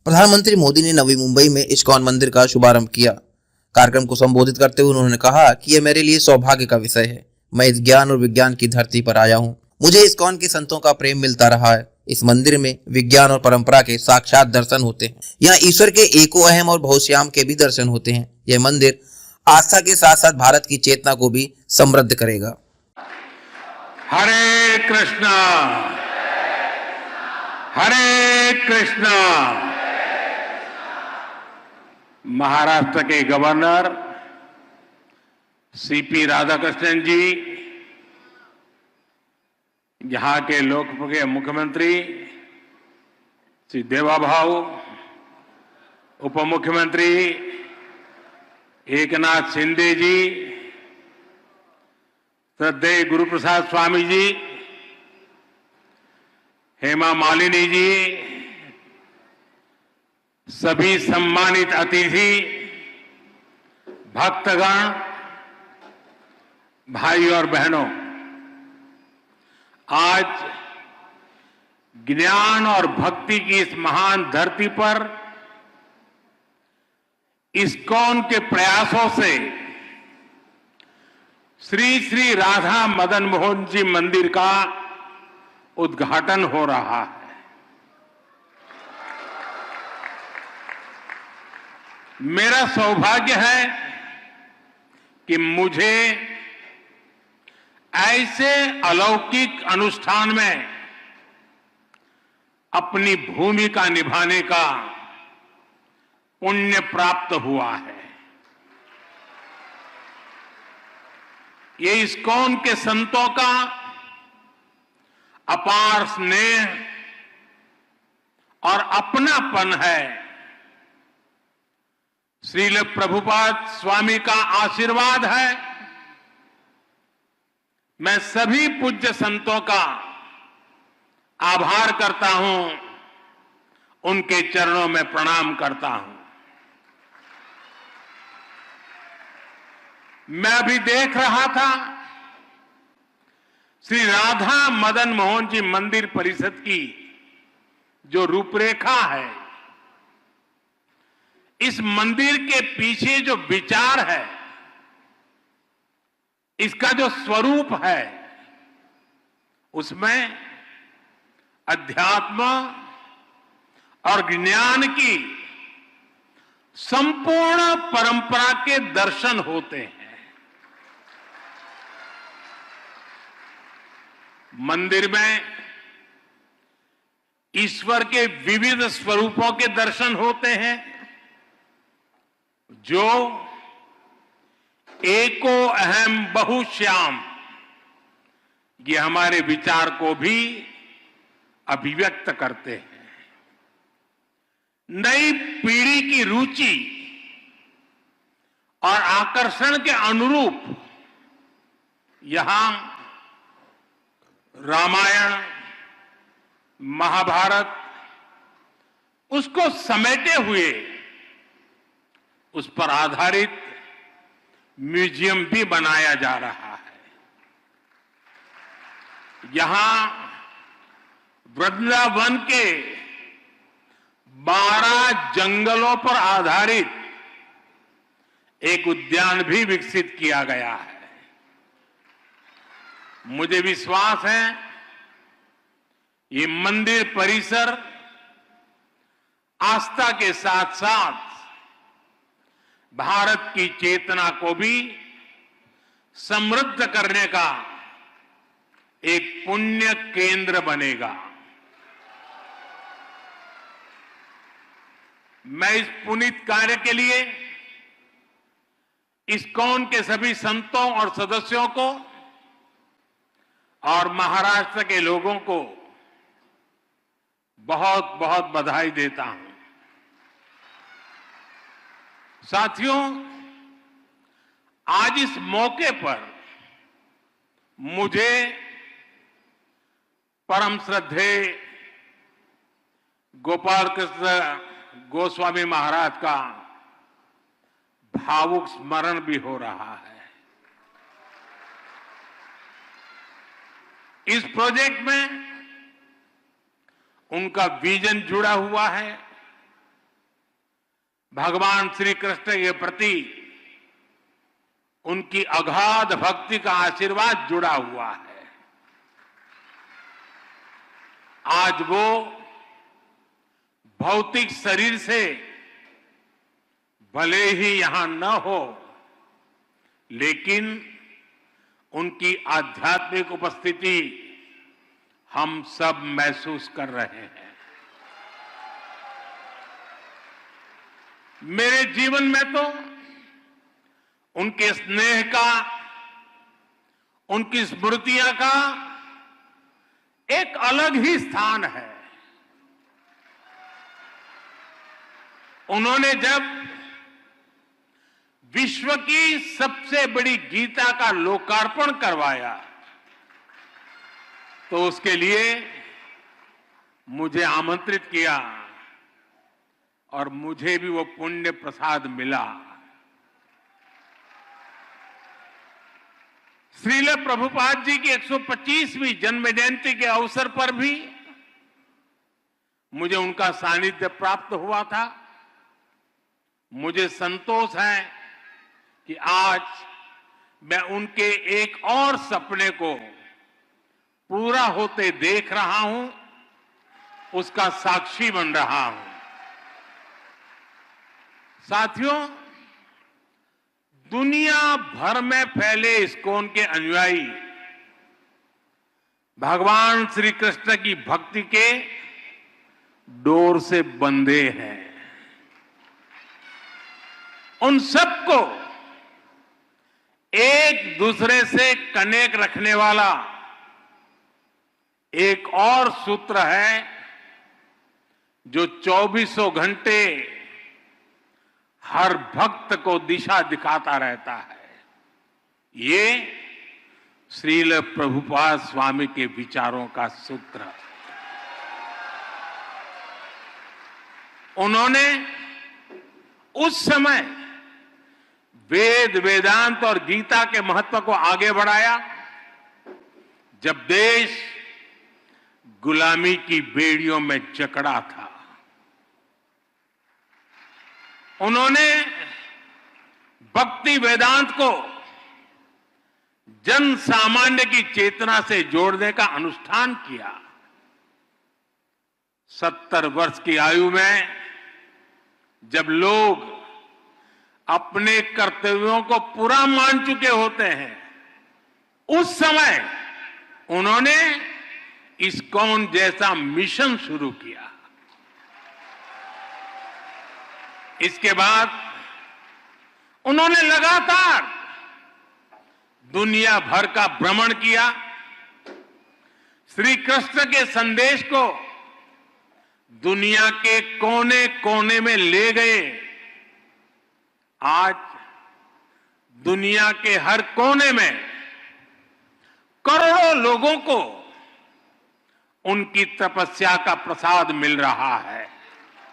प्रधानमंत्री मोदी ने नवी मुंबई में इस्कॉन मंदिर का शुभारंभ किया। कार्यक्रम को संबोधित करते हुए उन्होंने कहा कि यह मेरे लिए सौभाग्य का विषय है। मैं इस ज्ञान और विज्ञान की धरती पर आया हूँ। मुझे इस्कॉन के संतों का प्रेम मिलता रहा है। इस मंदिर में विज्ञान और परंपरा के साक्षात दर्शन होते हैं। यहाँ ईश्वर के एको अहम और बहुश्याम के भी दर्शन होते हैं। यह मंदिर आस्था के साथ साथ भारत की चेतना को भी समृद्ध करेगा। हरे कृष्णा, हरे कृष्णा। महाराष्ट्र के गवर्नर सीपी राधाकृष्णन जी, यहां के लोकप्रिय मुख्यमंत्री श्री देवाभाऊ, उप मुख्यमंत्री एकनाथ शिंदे जी, श्रद्धेय गुरुप्रसाद स्वामी जी, हेमा मालिनी जी, सभी सम्मानित अतिथि, भक्तगण, भाई और बहनों, आज ज्ञान और भक्ति की इस महान धरती पर इस्कॉन के प्रयासों से श्री श्री राधा मदन मोहन जी मंदिर का उद्घाटन हो रहा है। मेरा सौभाग्य है कि मुझे ऐसे अलौकिक अनुष्ठान में अपनी भूमिका निभाने का पुण्य प्राप्त हुआ है। ये इस्कॉन के संतों का अपार स्नेह और अपनापन है। श्रील प्रभुपाद स्वामी का आशीर्वाद है। मैं सभी पूज्य संतों का आभार करता हूं, उनके चरणों में प्रणाम करता हूं। मैं अभी देख रहा था श्री राधा मदन मोहन जी मंदिर परिषद की जो रूपरेखा है, इस मंदिर के पीछे जो विचार है, इसका जो स्वरूप है, उसमें अध्यात्म और ज्ञान की संपूर्ण परंपरा के दर्शन होते हैं। मंदिर में ईश्वर के विविध स्वरूपों के दर्शन होते हैं, जो एको अहम बहुश्याम, ये हमारे विचार को भी अभिव्यक्त करते हैं। नई पीढ़ी की रुचि और आकर्षण के अनुरूप यहां रामायण, महाभारत, उसको समेटे हुए उस पर आधारित म्यूजियम भी बनाया जा रहा है। यहां वृंदावन के 12 जंगलों पर आधारित एक उद्यान भी विकसित किया गया है। मुझे विश्वास है ये मंदिर परिसर आस्था के साथ साथ भारत की चेतना को भी समृद्ध करने का एक पुण्य केंद्र बनेगा। मैं इस पुनीत कार्य के लिए इस्कॉन के सभी संतों और सदस्यों को और महाराष्ट्र के लोगों को बहुत बहुत बधाई देता हूं। साथियों, आज इस मौके पर मुझे परम श्रद्धेय गोपाल कृष्ण गोस्वामी महाराज का भावुक स्मरण भी हो रहा है। इस प्रोजेक्ट में उनका विजन जुड़ा हुआ है, भगवान श्री कृष्ण के प्रति उनकी अगाध भक्ति का आशीर्वाद जुड़ा हुआ है। आज वो भौतिक शरीर से भले ही यहां न हो, लेकिन उनकी आध्यात्मिक उपस्थिति हम सब महसूस कर रहे हैं। मेरे जीवन में तो उनके स्नेह का, उनकी स्मृतियां का एक अलग ही स्थान है। उन्होंने जब विश्व की सबसे बड़ी गीता का लोकार्पण करवाया तो उसके लिए मुझे आमंत्रित किया और मुझे भी वो पुण्य प्रसाद मिला। श्रील प्रभुपाद जी की 125वीं जन्म जयंती के अवसर पर भी मुझे उनका सानिध्य प्राप्त हुआ था। मुझे संतोष है कि आज मैं उनके एक और सपने को पूरा होते देख रहा हूं, उसका साक्षी बन रहा हूं। साथियों, दुनिया भर में फैले इस्कॉन के अनुयायी भगवान श्री कृष्ण की भक्ति के डोर से बंधे हैं। उन सबको एक दूसरे से कनेक्ट रखने वाला एक और सूत्र है जो 24 घंटे हर भक्त को दिशा दिखाता रहता है। ये श्रील प्रभुपाद स्वामी के विचारों का सूत्र। उन्होंने उस समय वेद, वेदांत और गीता के महत्व को आगे बढ़ाया जब देश गुलामी की बेड़ियों में जकड़ा था। उन्होंने भक्ति वेदांत को जन सामान्य की चेतना से जोड़ने का अनुष्ठान किया। 70 वर्ष की आयु में जब लोग अपने कर्तव्यों को पूरा मान चुके होते हैं, उस समय उन्होंने इस्कॉन जैसा मिशन शुरू किया। इसके बाद उन्होंने लगातार दुनिया भर का भ्रमण किया, श्री कृष्ण के संदेश को दुनिया के कोने कोने में ले गए। आज दुनिया के हर कोने में करोड़ों लोगों को उनकी तपस्या का प्रसाद मिल रहा है।